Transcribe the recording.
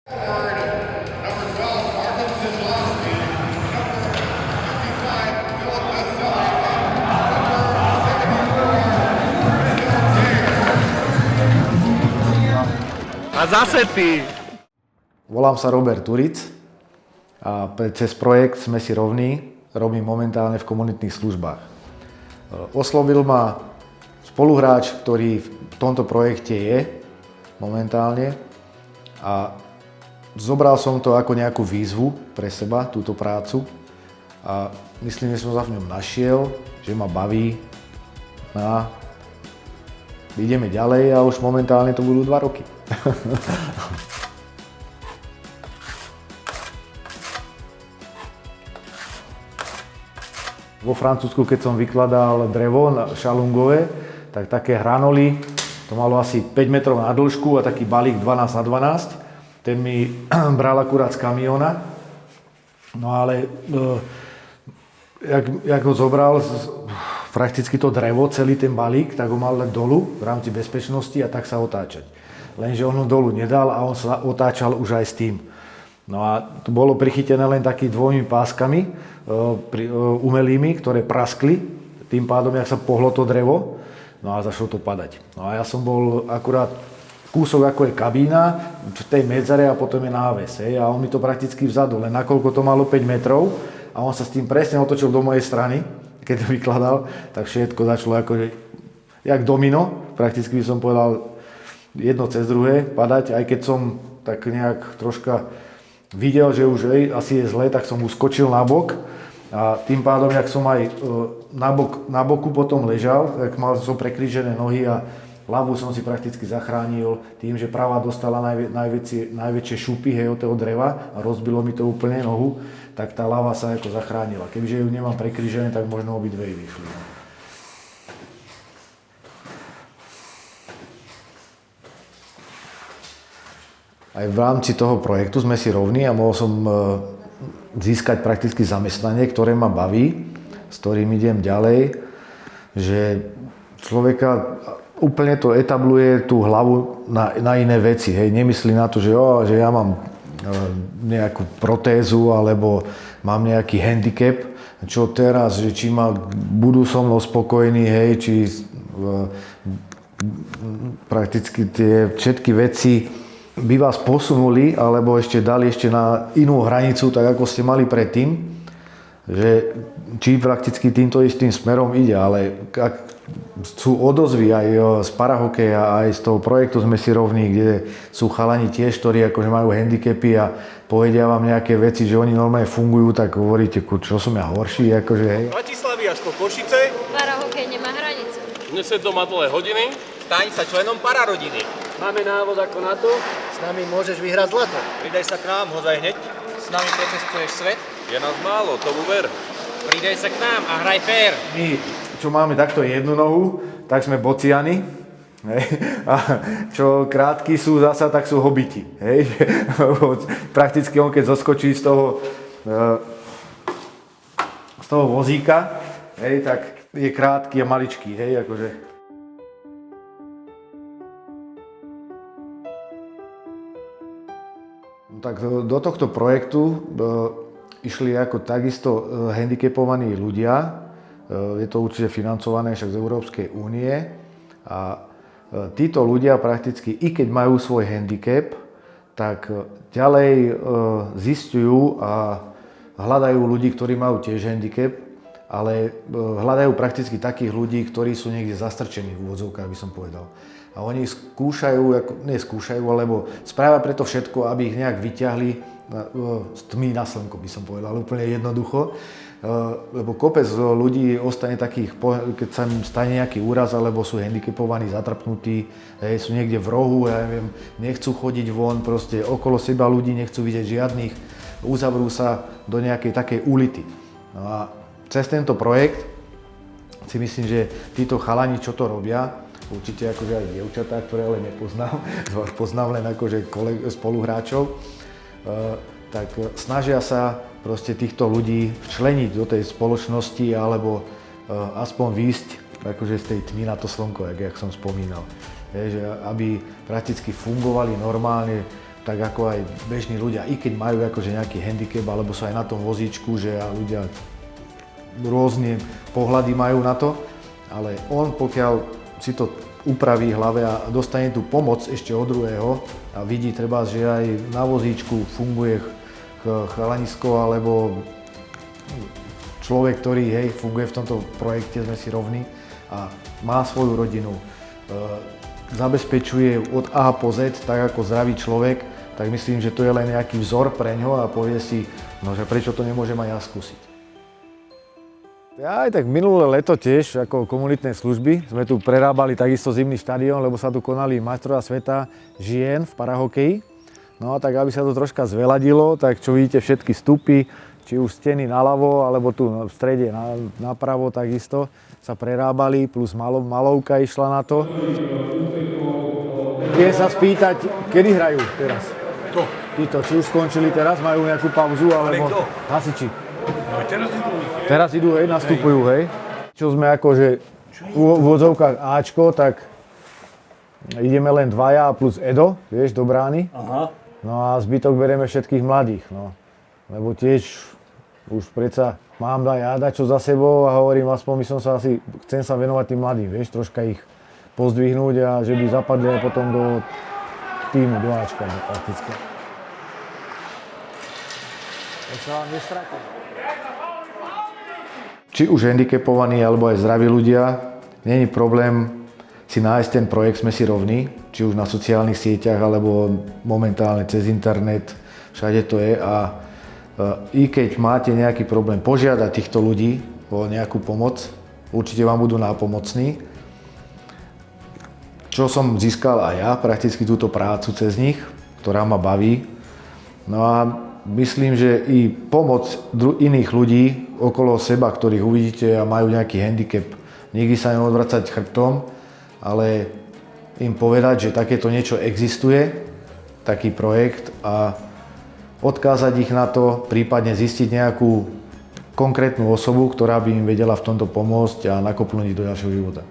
A zase ty! Volám sa Robert Turic a cez projekt Sme si rovní robím momentálne v komunitných službách. Oslovil ma spoluhráč, ktorý v tomto projekte je momentálne a zobral som to ako nejakú výzvu pre seba, túto prácu a myslím, že som sa v ňom našiel, že ma baví a ideme ďalej a už momentálne to budú 2 roky. Vo Francúzsku, keď som vykladal drevo šalungové, tak také hranoly, to malo asi 5 metrov na dĺžku a taký balík 12x12. Ten mi bral akurát z kamiona. No ale jak ho zobral, prakticky to drevo, celý ten balík, tak ho mal len dolu v rámci bezpečnosti a tak sa otáčať. Lenže on ho dolu nedal a on sa otáčal už aj s tým. No a to bolo prichytené len takými 2 páskami umelými, ktoré praskli, tým pádom, jak sa pohlo to drevo, no a začalo to padať. No a ja som bol akurát kúsok ako je kabína, v tej medzare a potom je náves, a on mi to prakticky vzadu, len nakoľko to malo 5 metrov a on sa s tým presne otočil do mojej strany, keď to vykladal, tak všetko začalo ako jak domino, prakticky by som povedal jedno cez druhé padať, aj keď som tak nejak troška videl, že už asi je zle, tak som uskočil na bok a tým pádom, jak som aj na boku potom ležal, tak mal som prekrížené nohy a hlavu som si prakticky zachránil tým, že pravá dostala najväčšie šupy od toho dreva a rozbilo mi to úplne nohu, tak tá ľava sa ako zachránila. Kebyže ju nemám prekrížené, tak možno obidve vyšli. Aj v rámci toho projektu Sme si rovní a mohol som získať prakticky zamestnanie, ktoré ma baví, s ktorým idem ďalej, že človeka úplne to etabluje tú hlavu na iné veci. Hej. Nemyslí na to, že ja mám nejakú protézu alebo mám nejaký handicap, čo teraz, že či budú so mnou spokojní, hej, či prakticky tie všetky veci by vás posunuli, alebo ešte dali ešte na inú hranicu, tak ako ste mali predtým, že či prakticky týmto istým smerom ide, ale ak sú odozvy aj z parahokeja, aj z toho projektu Sme si rovní, kde sú chalani tiež, ktorí akože majú handicapy a povedia vám nejaké veci, že oni normálne fungujú, tak hovoríte, čo som ja horší, akože hej. Bratislavy až po Košice. Parahokej nemá hranice. Dnes je doma dlhé hodiny. Staň sa členom pararodiny. Máme návod ako na to, s nami môžeš vyhrať zlato. Pridaj sa k nám, hozaj hneď. S nami procestuješ svet. Je nás málo, tomu ver. Pridaj sa k nám a hraj fér. My, čo máme takto jednu nohu, tak sme bociani. Hej. A čo krátky sú zasa, tak sú hobiti. Hej. Prakticky on, keď zoskočí z toho vozíka, hej, tak je krátky a maličký. Hej, akože. Tak do tohto projektu išli ako takisto handicapovaní ľudia. Je to určite financované však z Európskej únie. A títo ľudia prakticky, i keď majú svoj handicap, tak ďalej zisťujú a hľadajú ľudí, ktorí majú tiež handicap, ale hľadajú prakticky takých ľudí, ktorí sú niekde zastrčení v úvodzovkách, by som povedal. A oni skúšajú, alebo spravia preto všetko, aby ich nejak vyťahli z tmy na slnko, by som povedal, úplne jednoducho. Lebo kopec ľudí ostane takých, keď sa im stane nejaký úraz, alebo sú handicapovaní, zatrpnutí, sú niekde v rohu, ja neviem, nechcú chodiť von, proste okolo seba ľudí nechcú vidieť žiadnych, uzavrú sa do nejakej takej ulity. No a cez tento projekt si myslím, že títo chalani, čo to robia, určite akože aj dievčatá, ktoré ale nepoznám, poznám len akože spoluhráčov, tak snažia sa proste týchto ľudí včleniť do tej spoločnosti alebo aspoň výjsť akože z tej tmy na to slnko, jak som spomínal. Že aby prakticky fungovali normálne tak ako aj bežní ľudia, i keď majú akože nejaký handicap, alebo sú aj na tom vozíčku, že ľudia rôzne pohľady majú na to, ale on pokiaľ si to upraví v hlave a dostane tú pomoc ešte od druhého a vidí treba, že aj na vozíčku funguje chalanisko alebo človek, ktorý funguje v tomto projekte, sme si rovní a má svoju rodinu, zabezpečuje od A po Z tak ako zdravý človek, tak myslím, že to je len nejaký vzor pre ňo a povie si, no že prečo to nemôžem aj ja skúsiť. Ja aj tak minulé leto tiež ako komunitné služby sme tu prerábali takisto zimný štadión, lebo sa tu konali majstrovstvá sveta žien v parahokeji. No a tak aby sa to troška zveladilo, tak čo vidíte všetky stupy, či už steny naľavo, alebo tu v strede napravo takisto sa prerábali, plus malovka išla na to. Viem sa spýtať, kedy hrajú teraz? Títo, či už skončili teraz, majú nejakú pauzu, alebo hasiči? Teraz idú, nastupujú, hej. Čo sme akože v úvodzovkách Ačko, tak ideme len dvaja plus Edo, vieš, do brány. Aha. No a zbytok berieme všetkých mladých, no. Lebo tiež už predsa mám dať čo za sebou a hovorím, aspoň chcem sa venovať tým mladým, vieš, troška ich pozdvihnúť a že by zapadli aj potom do týmu, do Ačka prakticky. Tak sa vám nestráti. Či už handicapovaní alebo aj zdraví ľudia, nie je problém si nájsť ten projekt Sme si rovní, či už na sociálnych sieťach alebo momentálne cez internet, všade to je a i keď máte nejaký problém požiadať týchto ľudí o nejakú pomoc, určite vám budú nápomocní. Čo som získal aj ja, prakticky túto prácu cez nich, ktorá ma baví. No a myslím, že i pomoc iných ľudí okolo seba, ktorých uvidíte a majú nejaký handicap, nikdy sa neodvracať chrbtom, ale im povedať, že takéto niečo existuje, taký projekt a odkázať ich na to, prípadne zistiť nejakú konkrétnu osobu, ktorá by im vedela v tomto pomôcť a nakopnúť ich do ďalšieho života.